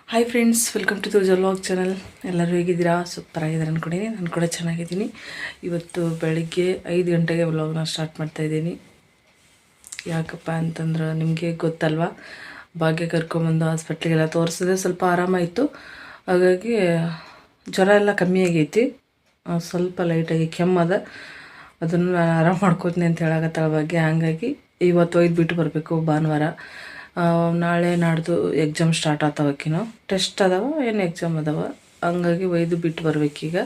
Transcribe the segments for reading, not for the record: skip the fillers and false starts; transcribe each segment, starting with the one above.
Hi friends, welcome to ತೋಜ vlog channel. ಎಲ್ಲರೂ ಹೇಗಿದ್ದೀರಾ? ಸೂಪರ್ ಆಗಿದ್ದಾರೆ ಅಂದ್ಕೊಂಡಿದ್ದೀನಿ. ನಾನು ಕೂಡ ಚೆನ್ನಾಗಿದ್ದೀನಿ. ಇವತ್ತು ಬೆಳಿಗ್ಗೆ 5 ಗಂಟೆಗೆ ವ್ಲಾಗ್ನ ಸ್ಟಾರ್ಟ್ ಮಾಡ್ತಾಯಿದ್ದೀನಿ. ಯಾಕಪ್ಪ ಅಂತಂದ್ರೆ ನಿಮಗೆ ಗೊತ್ತಲ್ವಾ, ಭಾಗ್ಯ ಕರ್ಕೊಂಬಂದು ಹಾಸ್ಪಿಟ್ಲಿಗೆಲ್ಲ ತೋರಿಸಿದೆ. ಸ್ವಲ್ಪ ಆರಾಮಾಯಿತು. ಹಾಗಾಗಿ ಜ್ವರ ಎಲ್ಲ ಕಮ್ಮಿ ಆಗೈತಿ. ಸ್ವಲ್ಪ ಲೈಟಾಗಿ ಕೆಮ್ಮದ, ಅದನ್ನು ನಾನು ಆರಾಮ ಮಾಡ್ಕೋತೀನಿ ಅಂತ ಹೇಳಕತ್ತಾಳ ಭಾಗ್ಯ. ಹಾಗಾಗಿ ಇವತ್ತು ಒಯ್ದು ಬಿಟ್ಟು ಬರಬೇಕು. ಭಾನುವಾರ, ನಾಳೆ ನಾಡ್ದು ಎಕ್ಸಾಮ್ ಸ್ಟಾರ್ಟ್ ಆಗ್ತಾವಕ್ಕಿನೋ, ಟೆಸ್ಟ್ ಅದಾವ ಏನು ಎಕ್ಸಾಮ್ ಅದಾವ. ಹಂಗಾಗಿ ಒಯ್ದು ಬಿಟ್ಟು ಬರ್ಬೇಕೀಗ.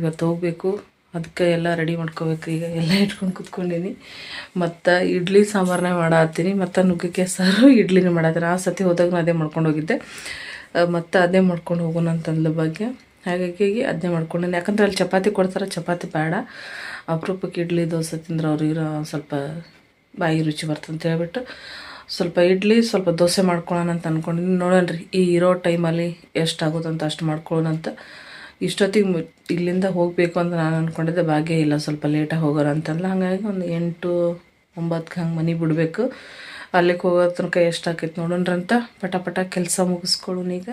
ಇವತ್ತು ಹೋಗಬೇಕು. ಅದಕ್ಕೆ ಎಲ್ಲ ರೆಡಿ ಮಾಡ್ಕೋಬೇಕು. ಈಗ ಎಲ್ಲ ಇಟ್ಕೊಂಡು ಕೂತ್ಕೊಂಡೀನಿ. ಮತ್ತು ಇಡ್ಲಿ ಸಾಂಬಾರನ್ನ ಮಾಡತ್ತೀನಿ. ಮತ್ತು ನುಗ್ಗೆಕಾಯಿ ಸಾರು ಇಡ್ಲಿನ ಮಾಡತ್ತೀನಿ. ಆ ಸತಿ ಹೋದಾಗ ಅದೇ ಮಾಡ್ಕೊಂಡು ಹೋಗಿದ್ದೆ. ಮತ್ತು ಅದೇ ಮಾಡ್ಕೊಂಡು ಹೋಗೋಣ ಅಂತಂದ್ಲ ಬಗ್ಗೆ. ಹಾಗಾಗಿ ಅದನ್ನೇ ಮಾಡ್ಕೊಂಡೇನೆ. ಯಾಕಂದ್ರೆ ಅಲ್ಲಿ ಚಪಾತಿ ಕೊಡ್ತಾರೆ, ಚಪಾತಿ ಬೇಡ, ಅಪರೂಪಕ್ಕೆ ಇಡ್ಲಿ ದೋಸೆ ತಿಂದ್ರೆ ಅವ್ರಿಗೆ ಸ್ವಲ್ಪ ಬಾಯಿ ರುಚಿ ಬರ್ತಂತ ಹೇಳ್ಬಿಟ್ಟು ಸ್ವಲ್ಪ ಇಡ್ಲಿ ಸ್ವಲ್ಪ ದೋಸೆ ಮಾಡ್ಕೊಳ್ಳೋಣ ಅಂತ ಅಂದ್ಕೊಂಡಿದ್ದೀನಿ. ನೋಡೋಣ ಈ ಇರೋ ಟೈಮಲ್ಲಿ ಎಷ್ಟಾಗೋದಂತ ಅಷ್ಟು ಮಾಡ್ಕೊಳ್ಳೋಣ ಅಂತ. ಇಷ್ಟೊತ್ತಿಗೆ ಇಲ್ಲಿಂದ ಹೋಗಬೇಕು ಅಂತ ನಾನು ಅಂದ್ಕೊಂಡಿದ್ದೆ. ಭಾಗ್ಯ ಇಲ್ಲ, ಸ್ವಲ್ಪ ಲೇಟಾಗಿ ಹೋಗೋಣ ಅಂತಂದ್ರೆ. ಹಾಗಾಗಿ ಒಂದು 8-9 ಹಂಗೆ ಮನೆ ಬಿಡಬೇಕು. ಅಲ್ಲಿಗೆ ಹೋಗೋ ತನಕ ಎಷ್ಟಾಕೈತೆ ನೋಡೋಣ್ರಂತ ಪಟ ಪಟ ಕೆಲಸ ಮುಗಿಸ್ಕೊಳ್ಳೋಣ. ಈಗ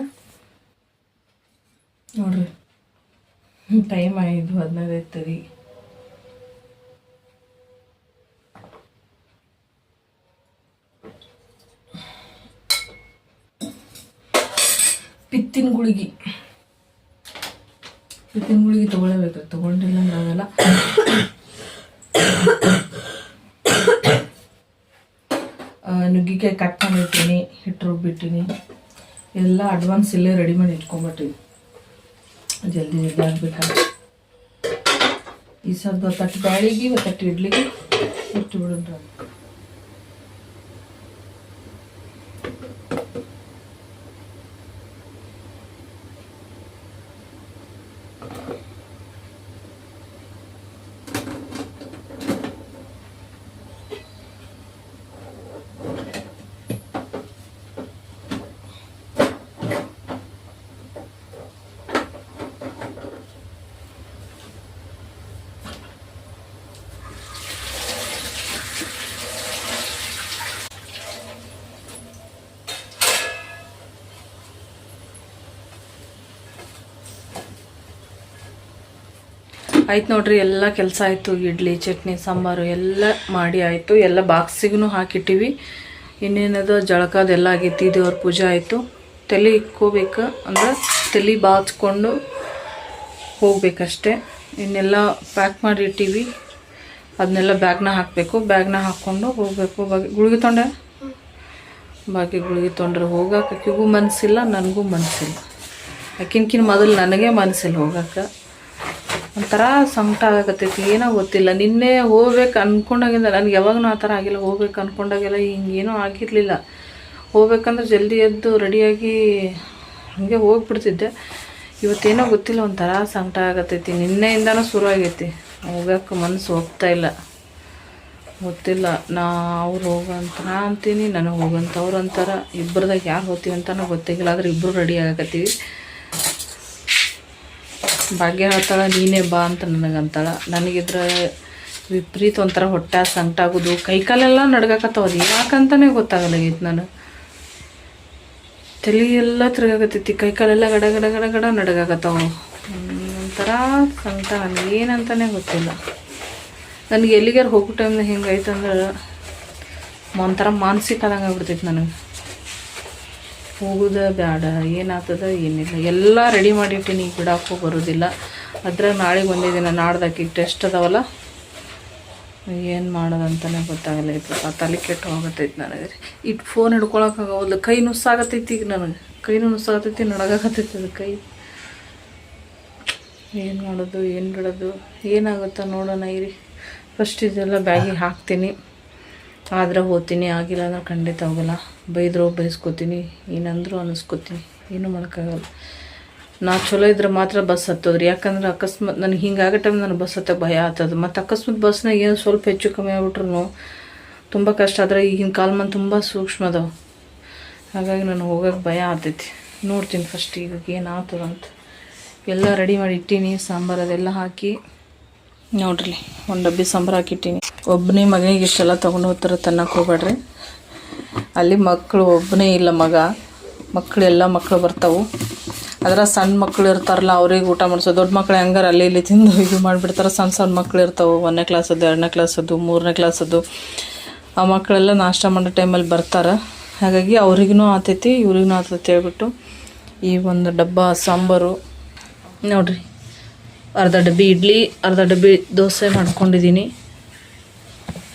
ನೋಡ್ರಿ, ಟೈಮ್ 5:15 ಐತರಿ. ಪಿತ್ತಿನ ಗುಳಿಗೆ ತೊಗೊಳ್ಳೇಬೇಕು. ತೊಗೊಂಡಿಲ್ಲ ಅಂದ್ರೆ ಆಗಲ್ಲ. ನುಗ್ಗಿಕಾಯಿ ಕಟ್ ಮಾಡಿರ್ತೀನಿ, ಹಿಟ್ಟು ರುಬ್ಬಿಟ್ಟಿನಿ. ಎಲ್ಲ ಅಡ್ವಾನ್ಸ್ ಇಲ್ಲೇ ರೆಡಿ ಮಾಡಿ ಇಟ್ಕೊಂಬಿಟ್ಟಿನಿ. ಜಲ್ದಿ ಆಗಬೇಕಾದ್ರೆ ಈ ಸ್ವಲ್ಪ ತಟ್ಟು ಬ್ಯಾಳಿಗೆ ತಟ್ಟು ಇಡ್ಲಿಗೆ ಇಟ್ಟು ಬಿಡೋಣ. ಆಯ್ತು ನೋಡ್ರಿ, ಎಲ್ಲ ಕೆಲಸ ಆಯಿತು. ಇಡ್ಲಿ, ಚಟ್ನಿ, ಸಾಂಬಾರು ಎಲ್ಲ ಮಾಡಿ ಆಯಿತು. ಎಲ್ಲ ಬಾಕ್ಸಿಗೂ ಹಾಕಿಟ್ಟಿವಿ. ಇನ್ನೇನದು ಜಳಕದೆಲ್ಲ ಆಗೈತಿ. ದೇವ್ರ ಪೂಜೆ ಆಯಿತು. ತಲೆ ಇಕ್ಕೋಬೇಕು ಅಂದ್ರೆ ತಲೆ ಬಾಚ್ಕೊಂಡು ಹೋಗ್ಬೇಕಷ್ಟೆ. ಇನ್ನೆಲ್ಲ ಪ್ಯಾಕ್ ಮಾಡಿ ಇಟ್ಟಿವಿ. ಅದನ್ನೆಲ್ಲ ಬ್ಯಾಗ್ನ ಹಾಕಬೇಕು. ಬ್ಯಾಗ್ನ ಹಾಕ್ಕೊಂಡು ಹೋಗಬೇಕು. ಗುಳಿಗೆ ತೊಗೊಂಡೆ ಬಾಕಿ ಗುಳಿಗೆ ತೊಗೊಂಡ್ರೆ ಹೋಗಕ್ಕೆ ಆಕಿಗೂ ಮನಸ್ಸಿಲ್ಲ, ನನಗೂ ಮನಸ್ಸಿಲ್ಲ. ಆಕಿನ್ಕಿನ ಮೊದಲು ನನಗೆ ಮನಸ್ಸಿಲ್ಲ ಹೋಗಕ್ಕೆ. ಒಂಥರ ಸಂಕಟ ಆಗತ್ತೈತಿ, ಏನೋ ಗೊತ್ತಿಲ್ಲ. ನಿನ್ನೆ ಹೋಗ್ಬೇಕು ಅಂದ್ಕೊಂಡಾಗಿಂದ ನನಗೆ ಯಾವಾಗೂ ಆ ಥರ ಆಗಿಲ್ಲ. ಹೋಗ್ಬೇಕು ಅಂದ್ಕೊಂಡಾಗೆಲ್ಲ ಹಿಂಗೇನೂ ಆಗಿರಲಿಲ್ಲ. ಹೋಗ್ಬೇಕಂದ್ರೆ ಜಲ್ದಿ ಎದ್ದು ರೆಡಿಯಾಗಿ ಹಾಗೆ ಹೋಗ್ಬಿಡ್ತಿದ್ದೆ. ಇವತ್ತೇನೋ ಗೊತ್ತಿಲ್ಲ, ಒಂಥರ ಸಂಕಟ ಆಗತ್ತೈತಿ. ನಿನ್ನೆಯಿಂದನೂ ಶುರು ಆಗೈತಿ. ಹೋಗಕ್ಕೆ ಮನಸ್ಸು ಹೋಗ್ತಾಯಿಲ್ಲ. ಗೊತ್ತಿಲ್ಲ, ಅವ್ರು ಹೋಗಂತ ನಾ ಅಂತೀನಿ, ನನಗೆ ಹೋಗಂತ ಅವ್ರು ಅಂತಾರೆ. ಇಬ್ಬರದಾಗ ಯಾರು ಹೋಗ್ತೀವಿ ಅಂತಲೂ ಗೊತ್ತಾಗಿಲ್ಲ. ಆದರೆ ಇಬ್ಬರು ರೆಡಿ ಆಗತ್ತೀವಿ. ಭಾಗ್ಯ ಹೇಳ್ತಾಳೆ ನೀನೇ ಬಾ ಅಂತ ನನಗಂತಾಳೆ. ನನಗಿದ್ರೆ ವಿಪರೀತ ಒಂಥರ ಹೊಟ್ಟೆ ಸಂಕಟ ಆಗೋದು, ಕೈಕಾಲೆಲ್ಲ ನಡ್ಗಾಕತ್ತವದು. ಯಾಕಂತಲೇ ಗೊತ್ತಾಗಲಾಗೈತಿ. ನಾನು ತಲೆ ಎಲ್ಲ ತಿರುಗಾಕತ್ತೈತಿ, ಕೈಕಾಲೆಲ್ಲ ಗಡ ಗಡ ಗಡ ಗಡ ನಡ್ಗಾಕತ್ತವ. ಒಂಥರ ಸಂಕಟ, ನನಗೇನಂತಲೇ ಗೊತ್ತಿಲ್ಲ. ನನಗೆ ಎಲ್ಲಿಗಾರು ಹೋಗೋ ಟೈಮ್ನಾಗ ಹೆಂಗೈತಂದ್ರೆ ಒಂಥರ ಮಾನಸಿಕ ಆದಂಗೆ ಆಗ್ಬಿಡ್ತೈತಿ ನನಗೆ. ಹೋಗೋದು ಬೇಡ, ಏನಾಗ್ತದ ಏನಿಲ್ಲ, ಎಲ್ಲ ರೆಡಿ ಮಾಡಿಟ್ಟಿನಿ. ಈಗ ಬಿಡಾಕೋ ಬರೋದಿಲ್ಲ. ಅದ್ರಾಗ ನಾಳೆಗೆ ಒಂದೇ ದಿನ, ನಾಡ್ದಾಕಿ ಟೆಸ್ಟ್ ಅದಾವಲ್ಲ, ಏನು ಮಾಡೋದಂತಲೇ ಗೊತ್ತಾಗಲ್ಲ. ಇತ್ತು ತಲೆ ಕೆಟ್ಟು ಹೋಗತ್ತೈತಿ ನನಗೆ. ಇಟ್ಟು ಫೋನ್ ಹಿಡ್ಕೊಳಕ್ಕಾಗೋಲ್ಲ. ಕೈ ನುಸ್ಸಾಗತ್ತೈತಿ. ಈಗ ನನಗೆ ಕೈನೂ ನುಸ್ಸಾಗತ್ತೈತಿ, ನಡಗಾಕತ್ತೈತಿ ಅದು ಕೈ. ಏನು ಮಾಡೋದು, ಏನು ಬಿಡೋದು, ಏನಾಗುತ್ತೋ ನೋಡೋಣ ಇರಿ. ಫಸ್ಟ್ ಇದೆಲ್ಲ ಬ್ಯಾಗಿಗೆ ಹಾಕ್ತೀನಿ. ಆದ್ರೆ ಹೋಗ್ತೀನಿ, ಆಗಿಲ್ಲ ಅಂದ್ರೆ ಖಂಡಿತ ಹೋಗಲ್ಲ. ಬೈದರೂ ಬೈಸ್ಕೊತೀನಿ, ಏನಂದರೂ ಅನ್ನಿಸ್ಕೊತೀನಿ. ಏನೂ ಮಾಡೋಕ್ಕಾಗಲ್ಲ. ನಾ ಚಲೋ ಇದ್ರೆ ಮಾತ್ರ ಬಸ್ ಹತ್ತೋದ್ರಿ. ಯಾಕಂದ್ರೆ ಅಕಸ್ಮಾತ್ ನನಗೆ ಹಿಂಗಾಗೋ ಟೈಮ್ ನನಗೆ ಬಸ್ ಹತ್ತಕ್ಕೆ ಭಯ ಆಗ್ತದೆ. ಮತ್ತು ಅಕಸ್ಮಾತ್ ಬಸ್ನಾಗ ಏನು ಸ್ವಲ್ಪ ಹೆಚ್ಚು ಕಮ್ಮಿ ಆಗ್ಬಿಟ್ರು ತುಂಬ ಕಷ್ಟ. ಆದರೆ ಈಗಿನ ಕಾಲಮಾನ ತುಂಬ ಸೂಕ್ಷ್ಮ ಅದಾವೆ. ಹಾಗಾಗಿ ನಾನು ಹೋಗೋಕ್ಕೆ ಭಯ ಆಗ್ತೈತಿ. ನೋಡ್ತೀನಿ ಫಸ್ಟ್ ಈಗ ಏನಾಗ್ತದಂತ. ಎಲ್ಲ ರೆಡಿ ಮಾಡಿ ಇಟ್ಟೀನಿ. ಸಾಂಬಾರು ಅದೆಲ್ಲ ಹಾಕಿ ನೋಡ್ರಿ, ಒಂದು ಡಬ್ಬಿ ಸಾಂಬಾರು ಹಾಕಿಟ್ಟೀನಿ. ಒಬ್ಬನೇ ಮಗನಿಗೆ ಇಷ್ಟೆಲ್ಲ ತೊಗೊಂಡು ಹೋಗ್ತಾರೆ, ತನ್ನಕ್ಕೆ ಹೋಗ್ಬೇಡ್ರಿ. ಅಲ್ಲಿ ಮಕ್ಕಳು ಒಬ್ಬನೇ ಇಲ್ಲ ಮಗ, ಎಲ್ಲ ಮಕ್ಕಳು ಬರ್ತಾವೆ. ಅದರ ಸಣ್ಣ ಮಕ್ಕಳು ಇರ್ತಾರಲ್ಲ ಅವ್ರಿಗೆ ಊಟ ಮಾಡಿಸೋ. ದೊಡ್ಡ ಮಕ್ಳು ಹೆಂಗಾರ ಅಲ್ಲಿ ಇಲ್ಲಿ ತಿಂದು ಇದು ಮಾಡಿಬಿಡ್ತಾರೆ. ಸಣ್ಣ ಮಕ್ಳು ಇರ್ತಾವೆ, 1ನೇ ಕ್ಲಾಸದ್ದು, 2ನೇ ಕ್ಲಾಸದ್ದು, 3ನೇ ಕ್ಲಾಸದ್ದು. ಆ ಮಕ್ಕಳೆಲ್ಲ ನಾಷ್ಟ ಮಾಡೋ ಟೈಮಲ್ಲಿ ಬರ್ತಾರೆ. ಹಾಗಾಗಿ ಅವ್ರಿಗೂ ಆತೈತಿ ಇವ್ರಿಗೂ ಆತೈತಿ ಹೇಳ್ಬಿಟ್ಟು ಈ ಒಂದು ಡಬ್ಬ ಸಾಂಬಾರು ನೋಡಿರಿ, ಅರ್ಧ ಡಬ್ಬಿ ಇಡ್ಲಿ, ಅರ್ಧ ಡಬ್ಬಿ ದೋಸೆ ಮಾಡ್ಕೊಂಡಿದ್ದೀನಿ.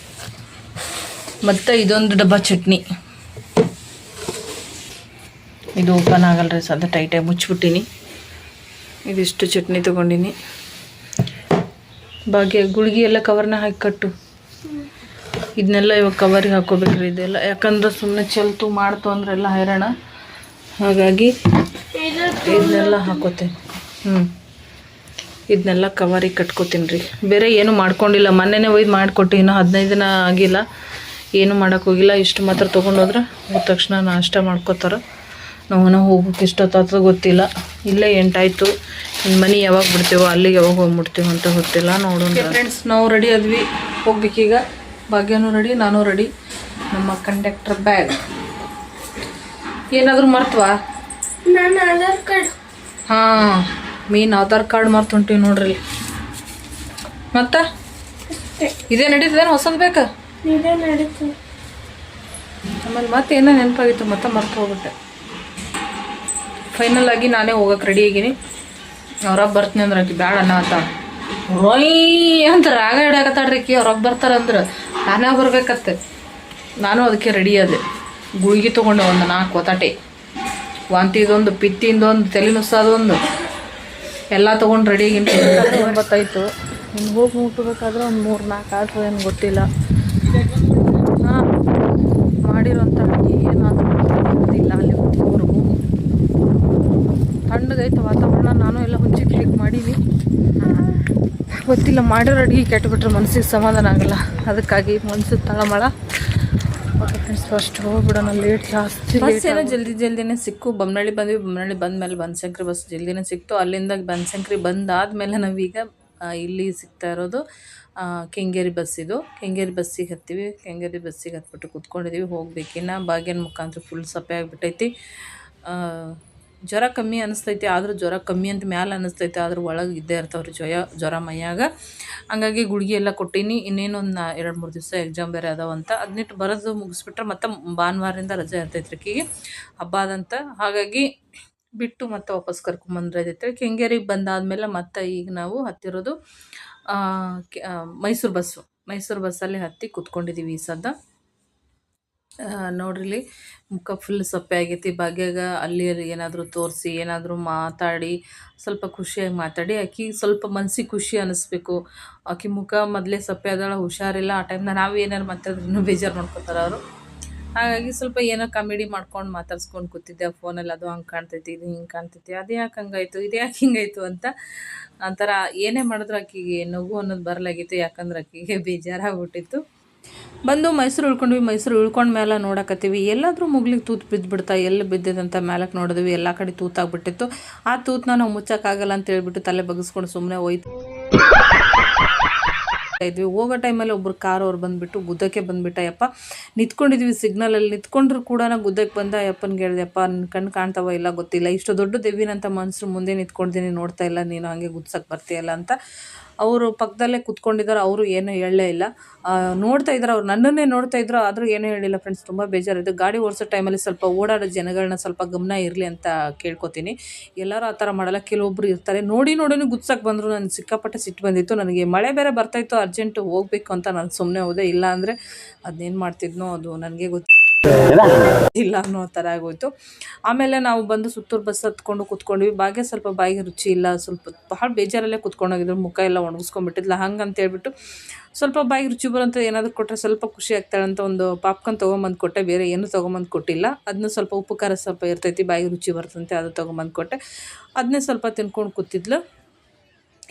ಮತ್ತು ಇದೊಂದು ಡಬ್ಬ ಚಟ್ನಿ. ಇದು ಓಪನ್ ಆಗಲ್ರಿ, ಸದ್ಯ ಟೈಟಾಗಿ ಮುಚ್ಚಿಬಿಟ್ಟಿನಿ. ಇದಿಷ್ಟು ಚಟ್ನಿ ತೊಗೊಂಡಿನಿ. ಭಾಗ್ಯ ಗುಳಿಗೆ ಎಲ್ಲ ಕವರ್ನ ಹಾಕಿ ಕಟ್ಟು. ಇದನ್ನೆಲ್ಲ ಇವಾಗ ಕವರಿಗೆ ಹಾಕೋಬೇಕ್ರಿ ಇದೆಲ್ಲ, ಯಾಕಂದ್ರೆ ಸುಮ್ಮನೆ ಚೆಲ್ತು ಮಾಡ್ತು ಅಂದ್ರೆ ಎಲ್ಲ ಹೈರಾಣ. ಹಾಗಾಗಿ ಇದನ್ನೆಲ್ಲ ಹಾಕೋತೀನಿ. ಇದನ್ನೆಲ್ಲ ಕವರಿಗೆ ಕಟ್ಕೋತೀನಿ ರೀ. ಬೇರೆ ಏನು ಮಾಡ್ಕೊಂಡಿಲ್ಲ, ಮೊನ್ನೆನೇ ಒಯ್ದು ಮಾಡಿಕೊಟ್ಟು, ಇನ್ನೂ 15 ದಿನ ಆಗಿಲ್ಲ, ಏನು ಮಾಡೋಕ್ಕೋಗಿಲ್ಲ. ಇಷ್ಟು ಮಾತ್ರ ತೊಗೊಂಡೋದ್ರೆ ಹೋದ ತಕ್ಷಣ ನಾಷ್ಟ ಮಾಡ್ಕೋತಾರೆ. ನಾವು ಹೋಗ್ಬೇಕು ಇಷ್ಟೊತ್ತಾಗ್ತದೆ ಗೊತ್ತಿಲ್ಲ. ಇಲ್ಲೇ 8 ಆಯಿತು. ಇನ್ನು ಮನೆ ಯಾವಾಗ ಬಿಡ್ತೀವೋ ಅಲ್ಲಿಗೆ ಯಾವಾಗ ಹೋಗ್ಬಿಡ್ತೀವೋ ಅಂತ ಗೊತ್ತಿಲ್ಲ. ನೋಡೋಣ ಫ್ರೆಂಡ್ಸ್, ನಾವು ರೆಡಿ ಆದ್ವಿ, ಹೋಗ್ಬೇಕೀಗ. ಭಾಗ್ಯನೂ ರೆಡಿ, ನಾನು ರೆಡಿ. ನಮ್ಮ ಕಂಡಕ್ಟರ್ ಬ್ಯಾಗ್ ಏನಾದರೂ ಮರ್ತವಾ? ನಾನು ಆಧಾರ್ ಕಾರ್ಡ್. ಹಾಂ, ಆಧಾರ್ ಕಾರ್ಡ್ ಮರ್ತುಂಟೀವಿ ನೋಡ್ರಿ. ಮತ್ತೆ ಇದೇ ನಡೀತದೇನು? ಹೊಸದು ಬೇಕಾ? ಇದೇ ನಡೀತದೆ. ಆಮೇಲೆ ಮತ್ತೆ ಏನೋ ನೆನಪಾಗಿತ್ತು, ಮತ್ತೆ ಮರ್ತು ಹೋಗ್ಬಿಟ್ಟೆ. ಫೈನಲ್ ಆಗಿ ನಾನೇ ಹೋಗಕ್ಕೆ ರೆಡಿ ಆಗೀನಿ. ಅವ್ರಬ್ಬ ಬರ್ತೀನಿ ಅಂದ್ರೆ ಆಕಿ ಬ್ಯಾಡ ಅನ್ನ ಅಂತ ರೊಯ್ ಅಂತ ರಾಗ ಹಿಡಿಯಾಕತ್ತಾಡ್ರಿ. ಆಕಿ ಅವ್ರಬ್ಬ ಬರ್ತಾರಂದ್ರೆ ನಾನೇ ಬರ್ಬೇಕತ್ತೆ. ನಾನು ಅದಕ್ಕೆ ರೆಡಿ ಆದೆ. ಗುಳಿಗೆ ತೊಗೊಂಡೆ ಒಂದು 4 ಒತ್ತಾಟೆ. ವಾಂತಿದೊಂದು, ಪಿತ್ತಿಂದೊಂದು, ತಲೆ ನುಸ್ಸೋದೊಂದು ಎಲ್ಲ ತೊಗೊಂಡು ರೆಡಿ ಆಗಿನಿ. 9 ಆಯಿತು. ಇನ್ನು ಹೋಗಿ ಮುಟ್ಟಬೇಕಾದ್ರೆ ಒಂದು 3-4 ಆಗ್ತದೆ, ಏನು ಗೊತ್ತಿಲ್ಲ. ಹಾಂ, ಮಾಡಿರೋಂಥ ಅಡುಗೆ ಏನಾದರೂ ಗೊತ್ತಿಲ್ಲ. ಅಲ್ಲಿ ಹೋಗೋವರೆಗೂ ತಣ್ಣಗೈತೆ ವಾತಾವರಣ. ನಾನು ಎಲ್ಲ ಹುಂಚಿಗೆ ಹೇಗೆ ಮಾಡೀನಿ ಗೊತ್ತಿಲ್ಲ. ಮಾಡಿರೋ ಅಡುಗೆ ಕೆಟ್ಟುಬಿಟ್ರೆ ಮನಸ್ಸಿಗೆ ಸಮಾಧಾನ ಆಗಲ್ಲ. ಅದಕ್ಕಾಗಿ ಮನಸ್ಸಿಗೆ ತಳಮಳ. ಓಕೆ ಫ್ರೆಂಡ್ಸ್, ಫಸ್ಟ್ ಹೋಗ್ಬಿಡೋಣ. ಲೇಟ್ ಜಾಸ್ತಿ. ಬಸ್ ಏನೋ ಜಲ್ದಿನೇ ಸಿಕ್ಕು. ಬೊಮ್ಮನಹಳ್ಳಿ ಬಂದ್ವಿ. ಬೊಮ್ಮನಹಳ್ಳಿ ಬಂದಮೇಲೆ ಬನಶಂಕರಿ ಬಸ್ ಜಲ್ದಿನೇ ಸಿಕ್ತು. ಅಲ್ಲಿಂದ ಬನಶಂಕರಿ ಬಂದಾದಮೇಲೆ ನಾವೀಗ ಇಲ್ಲಿ ಸಿಗ್ತಾ ಇರೋದು ಕೆಂಗೇರಿ ಬಸ್. ಇದು ಕೆಂಗೇರಿ ಬಸ್ಸಿಗೆ ಹತ್ತೀವಿ. ಕೆಂಗೇರಿ ಬಸ್ಸಿಗೆ ಹತ್ಬಿಟ್ಟು ಕೂತ್ಕೊಂಡಿದ್ದೀವಿ. ಹೋಗ್ಬೇಕಿನ್ನ. ಭಾಗ್ಯನ ಮುಖಾಂತರ ಫುಲ್ ಸಪ್ಪೆ ಆಗಿಬಿಟ್ಟೈತಿ. ಜ್ವರ ಕಮ್ಮಿ ಅನಿಸ್ತೈತಿ, ಆದರೂ ಜ್ವರ ಕಮ್ಮಿ ಅಂತ ಮ್ಯಾಲೆ ಅನ್ನಿಸ್ತೈತೆ, ಆದ್ರೆ ಒಳಗೆ ಇದ್ದೇ ಇರ್ತಾವ್ರಿ ಜ್ವರ ಮೈಯಾಗ. ಹಂಗಾಗಿ ಗುಳಿಗೆ ಎಲ್ಲ ಕೊಟ್ಟೀನಿ. ಇನ್ನೇನೊಂದು 2-3 ದಿವಸ ಎಕ್ಸಾಮ್ ಬೇರೆ ಅದಾವಂತ. ಅದನ್ನಿಟ್ಟು ಬರೋದು ಮುಗಿಸ್ಬಿಟ್ರೆ ಮತ್ತೆ ಭಾನುವಾರದಿಂದ ರಜೆ ಇರ್ತೈತ್ರಿ ಆಕಿಗೆ, ಹಬ್ಬ ಅದಂತ. ಹಾಗಾಗಿ ಬಿಟ್ಟು ಮತ್ತೆ ವಾಪಸ್ ಕರ್ಕೊಂಬಂದ್ರೆ ಕೆಂಗೇರಿಗೆ ಬಂದಾದಮೇಲೆ ಮತ್ತೆ ಈಗ ನಾವು ಹತ್ತಿರೋದು ಮೈಸೂರು ಬಸ್ಸಲ್ಲಿ ಹತ್ತಿ ಕೂತ್ಕೊಂಡಿದ್ದೀವಿ ಈ ಸದ್ದ. ನೋಡ್ರಿ, ಮುಖ ಫುಲ್ ಸಪ್ಪೆ ಆಗೈತಿ. ಭಾಗ್ಯಾಗ ಅಲ್ಲಿ ಏನಾದರೂ ತೋರಿಸಿ, ಏನಾದರೂ ಮಾತಾಡಿ, ಸ್ವಲ್ಪ ಖುಷಿಯಾಗಿ ಮಾತಾಡಿ ಆಕಿ ಸ್ವಲ್ಪ ಮನ್ಸಿಗೆ ಖುಷಿ ಅನ್ನಿಸ್ಬೇಕು. ಆಕಿ ಮುಖ ಮೊದಲೇ ಸಪ್ಪೆ ಆದಾಳ, ಹುಷಾರಿಲ್ಲ. ಆ ಟೈಮ್ನ ನಾವು ಏನಾರು ಮಾತಾಡಿದ್ರೆ ಇನ್ನೂ ಬೇಜಾರು ಮಾಡ್ಕೊತಾರೆ ಅವರು. ಹಾಗಾಗಿ ಸ್ವಲ್ಪ ಏನೋ ಕಾಮಿಡಿ ಮಾಡ್ಕೊಂಡು ಮಾತಾಡ್ಸ್ಕೊಂಡು ಕೂತಿದ್ದೆ ಫೋನಲ್ಲಿ. ಅದು ಹಂಗೆ ಕಾಣ್ತೈತಿ, ಇದು ಹಿಂಗೆ ಕಾಣ್ತೈತಿ, ಅದು ಯಾಕೆ ಹಂಗಾಯ್ತು, ಇದು ಯಾಕೆ ಹಿಂಗಾಯ್ತು ಅಂತ ಒಂಥರ ಏನೇ ಮಾಡಿದ್ರು ಆಕಿಗೆ ನಗು ಅನ್ನೋದು ಬರಲಾಗಿತ್ತು. ಯಾಕಂದ್ರೆ ಆಕಿಗೆ ಬೇಜಾರಾಗ್ಬಿಟ್ಟಿತ್ತು. ಬಂದು ಮೈಸೂರು ಉಳ್ಕೊಂಡ್ವಿ. ಮೈಸೂರು ಉಳ್ಕೊಂಡ ಮೇಲೆ ನೋಡಕತ್ತೀವಿ, ಎಲ್ಲಾದರೂ ಮುಗ್ಲಿಗೆ ತೂತು ಬಿದ್ದುಬಿಡ್ತಾ, ಎಲ್ಲಿ ಬಿದ್ದಿದಂತ ಮೇಲಕ್ಕೆ ನೋಡಿದ್ವಿ. ಎಲ್ಲ ಕಡೆ ತೂತಾಗ್ಬಿಟ್ಟಿತ್ತು. ಆ ತೂತನ್ನ ನಾವು ಮುಚ್ಚೋಕ್ಕಾಗಲ್ಲ ಅಂತ ಹೇಳ್ಬಿಟ್ಟು ತಲೆ ಬಗ್ಗಿಸ್ಕೊಂಡು ಸುಮ್ಮನೆ ಹೋಯ್ತು ಇದ್ವಿ. ಹೋಗೋ ಟೈಮಲ್ಲಿ ಒಬ್ರು ಕಾರ್ ಅವ್ರು ಬಂದುಬಿಟ್ಟು ಗುದ್ದಕ್ಕೆ ಬಂದುಬಿಟ್ಟ. ಯಪ್ಪ ನಿಂತ್ಕೊಂಡಿದ್ವಿ ಸಿಗ್ನಲಲ್ಲಿ. ನಿಂತ್ಕೊಂಡ್ರು ಕೂಡ ಗುದ್ದಕ್ಕೆ ಬಂದ. ಯಪ್ಪನಿಗೆ ಹೇಳಿದೆಪ್ಪ, ನನ್ನ ಕಣ್ಣು ಕಾಣ್ತಾವ ಇಲ್ಲ ಗೊತ್ತಿಲ್ಲ, ಇಷ್ಟು ದೊಡ್ಡ ದೆವ್ವಿನಂತ ಮನುಷ್ಯರು ಮುಂದೆ ನಿಂತ್ಕೊಂಡಿದ್ದೀನಿ, ನೋಡ್ತಾ ಇಲ್ಲ ನೀನು, ಹಾಗೆ ಗುದ್ಸಕ್ಕೆ ಬರ್ತೀಯಲ್ಲ ಅಂತ. ಅವರು ಪಕ್ಕದಲ್ಲೇ ಕೂತ್ಕೊಂಡಿದ್ದಾರೆ. ಅವರು ಏನೂ ಹೇಳಲೇ ಇಲ್ಲ. ನೋಡ್ತಾ ಇದ್ರು, ಅವ್ರು ನನ್ನನ್ನೇ ನೋಡ್ತಾ ಇದ್ರು, ಆದರೂ ಏನೂ ಹೇಳಿಲ್ಲ ಫ್ರೆಂಡ್ಸ್. ತುಂಬ ಬೇಜಾರಿದ್ದು. ಗಾಡಿ ಓಡಿಸೋ ಟೈಮಲ್ಲಿ ಸ್ವಲ್ಪ ಓಡಾಡೋ ಜನಗಳನ್ನ ಸ್ವಲ್ಪ ಗಮನ ಇರಲಿ ಅಂತ ಕೇಳ್ಕೊತೀನಿ. ಎಲ್ಲರೂ ಆ ಥರ ಮಾಡಲ್ಲ, ಕೆಲವೊಬ್ರು ಇರ್ತಾರೆ. ನೋಡಿನೂ ಗುದ್ಸಕ್ಕೆ ಬಂದರು. ನನಗೆ ಸಿಕ್ಕಾಪಟ್ಟೆ ಸಿಟ್ಟು ಬಂದಿತ್ತು. ನನಗೆ ಮಳೆ ಬೇರೆ ಬರ್ತಾಯಿತ್ತು, ಅರ್ಜೆಂಟು ಹೋಗಬೇಕು ಅಂತ ನಾನು ಸುಮ್ಮನೆ ಹೋದೆ. ಇಲ್ಲ ಅಂದರೆ ಅದನ್ನೇನು ಮಾಡ್ತಿದ್ನೋ ಅದು ನನಗೆ ಇಲ್ಲ ಅನ್ನೋ ಥರ ಆಗೋಯ್ತು. ಆಮೇಲೆ ನಾವು ಬಂದು ಸುತ್ತೂರು ಬಸ್ ಹತ್ಕೊಂಡು ಕೂತ್ಕೊಂಡ್ವಿ. ಭಾಗ್ಯ ಸ್ವಲ್ಪ ಬಾಯಿಗೆ ರುಚಿ ಇಲ್ಲ, ಸ್ವಲ್ಪ ಭಾಳ ಬೇಜಾರಲ್ಲೇ ಕೂತ್ಕೊಂಡೋಗಿದ್ರು. ಮುಖ ಎಲ್ಲ ಒಣಗಿಸ್ಕೊಂಡ್ಬಿಟ್ಟಿದ್ಲ. ಹಂಗಂತ ಹೇಳ್ಬಿಟ್ಟು ಸ್ವಲ್ಪ ಬಾಯಿಗೆ ರುಚಿ ಬರೋಂಥ ಏನಾದರೂ ಕೊಟ್ಟರೆ ಸ್ವಲ್ಪ ಖುಷಿ ಆಗ್ತಾಳಂತ ಒಂದು ಪಾಪ್ಕಾರ್ನ್ ತೊಗೊಂಬಂದು ಕೊಟ್ಟೆ. ಬೇರೆ ಏನೂ ತೊಗೊಂಬಂದು ಕೊಟ್ಟಿಲ್ಲ. ಅದನ್ನು ಸ್ವಲ್ಪ ಉಪ್ಪು ಖಾರ ಸ್ವಲ್ಪ ಇರ್ತೈತಿ, ಬಾಯಿಗೆ ರುಚಿ ಬರ್ತಂತೆ, ಅದು ತೊಗೊಂಬಂದು ಕೊಟ್ಟೆ. ಅದನ್ನೇ ಸ್ವಲ್ಪ ತಿನ್ಕೊಂಡು ಕೂತಿದ್ಲು.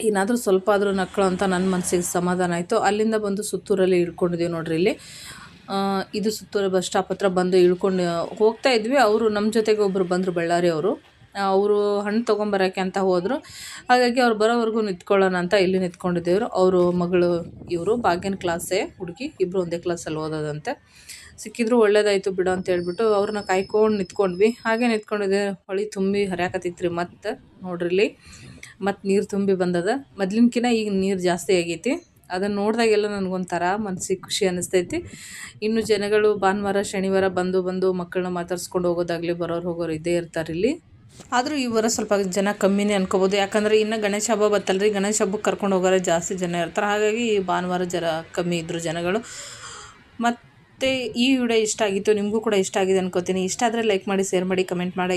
ಏನಾದರೂ ಸ್ವಲ್ಪ ಆದರೂ ನಕ್ಕಳು ಅಂತ ನನ್ನ ಮನಸ್ಸಿಗೆ ಸಮಾಧಾನ ಆಯಿತು. ಅಲ್ಲಿಂದ ಬಂದು ಸುತ್ತೂರಲ್ಲಿ ಇಳ್ಕೊಂಡಿದ್ದೀವಿ ನೋಡ್ರಿ. ಇಲ್ಲಿ ಇದು ಸುತ್ತೂರು ಬಸ್ ಸ್ಟಾಪ್ ಹತ್ರ ಬಂದು ಇಳ್ಕೊಂಡು ಹೋಗ್ತಾ ಇದ್ವಿ. ಅವರು ನಮ್ಮ ಜೊತೆಗೆ ಒಬ್ಬರು ಬಂದರು, ಬಳ್ಳಾರಿ ಅವರು ಹಣ್ಣು ತೊಗೊಂಬರೋಕ್ಕೆ ಅಂತ ಹೋದರು. ಹಾಗಾಗಿ ಅವ್ರು ಬರೋವರೆಗೂ ನಿಂತ್ಕೊಳ್ಳೋಣ ಅಂತ ಇಲ್ಲಿ ನಿಂತ್ಕೊಂಡಿದ್ದೇವರು. ಅವರು ಮಗಳು ಇವರು ಭಾಗ್ಯನ ಕ್ಲಾಸೇ ಹುಡುಗಿ, ಇಬ್ಬರು ಒಂದೇ ಕ್ಲಾಸಲ್ಲಿ ಓದೋದಂತೆ. ಸಿಕ್ಕಿದ್ರು ಒಳ್ಳೇದಾಯಿತು ಬಿಡು ಅಂತ ಹೇಳ್ಬಿಟ್ಟು ಅವ್ರನ್ನ ಕಾಯ್ಕೊಂಡು ನಿಂತ್ಕೊಂಡ್ವಿ. ಹಾಗೆ ನಿಂತ್ಕೊಂಡಿದ್ದೆ, ಹೊಳೆ ತುಂಬಿ ಹರಿಯಾಕತ್ತೈತ್ರಿ. ಮತ್ತು ನೋಡ್ರಿಲ್ಲಿ ಮತ್ತು ನೀರು ತುಂಬಿ ಬಂದದ. ಮೊದ್ಲಿನ್ಕಿನ ಈಗ ನೀರು ಜಾಸ್ತಿ ಆಗೈತಿ. ಅದನ್ನು ನೋಡಿದಾಗೆಲ್ಲ ನನಗೊಂಥರ ಮನಸ್ಸಿಗೆ ಖುಷಿ ಅನ್ನಿಸ್ತೈತಿ. ಇನ್ನು ಜನಗಳು ಭಾನುವಾರ ಶನಿವಾರ ಬಂದು ಮಕ್ಕಳನ್ನ ಮಾತಾಡ್ಸ್ಕೊಂಡು ಹೋಗೋದಾಗಲಿ ಹೋಗೋರು ಇದ್ದೇ ಇರ್ತಾರೆ ಇಲ್ಲಿ. ಆದರೂ ಈ ವಾರ ಸ್ವಲ್ಪ ಜನ ಕಮ್ಮಿನೇ ಅನ್ಕೋಬೋದು, ಯಾಕಂದರೆ ಇನ್ನು ಗಣೇಶ ಹಬ್ಬ ಬತ್ತಲ್ರಿ. ಗಣೇಶ ಹಬ್ಬಕ್ಕೆ ಕರ್ಕೊಂಡು ಹೋಗೋರೆ ಜಾಸ್ತಿ ಜನ ಇರ್ತಾರೆ. ಹಾಗಾಗಿ ಭಾನುವಾರ ಕಮ್ಮಿ ಇದ್ದರು ಜನಗಳು. ಮತ್ತು ಈ ವಿಡಿಯೋ ಇಷ್ಟ ಆಗಿತ್ತು, ನಿಮಗೂ ಕೂಡ ಇಷ್ಟ ಆಗಿದೆ ಅನ್ಕೋತೀನಿ. ಇಷ್ಟ ಆದರೆ ಲೈಕ್ ಮಾಡಿ, ಶೇರ್ ಮಾಡಿ, ಕಮೆಂಟ್ ಮಾಡಿ.